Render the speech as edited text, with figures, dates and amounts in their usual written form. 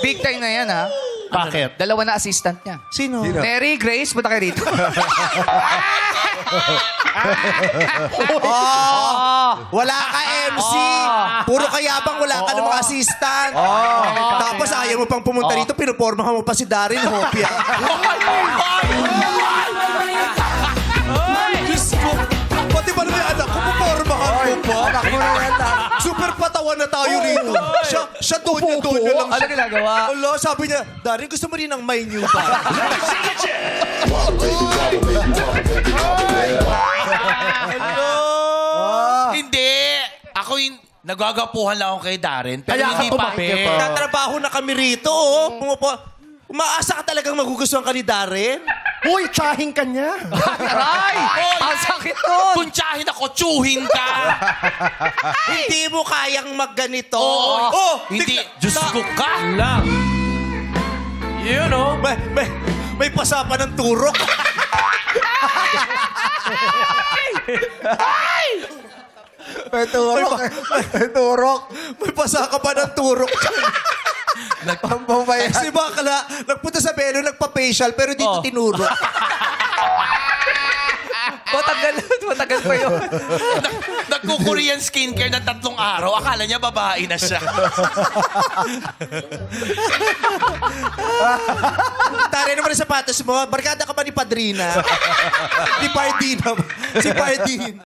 Big time na yan, ha? Bakit? Dalawa na assistant niya. Sino? Mary, Grace, punta kayo rito. Wala ka MC. Puro kayabang, wala ka namang assistant. Tapos ayaw mo pang pumunta rito, pinupormahan mo pa si Darin Hopia. Diyos ko. Pati ba naman yung anak ko, pupormahan mo pa? Super patawan na tayo rito. Siya donya lang. Ano ginagawa? Alo, sabi niya, Darin, gusto mo rin ng may new ba? Hello? Hindi. Ako yung nagagapuhan lang ako kay Darren. Pero Kaya hindi ka pa. Tatrabaho na kami rito, oh. Umaasa ka talagang magugustuhan ka ni Darren? Uy, tsahing ka niya. Aray! Ang sakit nun! Kung tsahin ako, tsuhin ka. Hindi mo kayang magganito. Oo. Oh, Hindi. tignan- Diyos ko ka. Yun, oh. May pasa pa ng turok. May turok. May turok. May pasa ka pa ng turok. Pampabayan. Si Bakla, nagpunta sa Belo, nagpa-facial, pero dito tinurok. Matagal pa yun. Nagko-Korean skincare ng 3 araw. Akala niya babae na siya. Tari naman ang sapatos mo. Barkada ka ba ni Padrina? Ni Pardina. Si Pardin.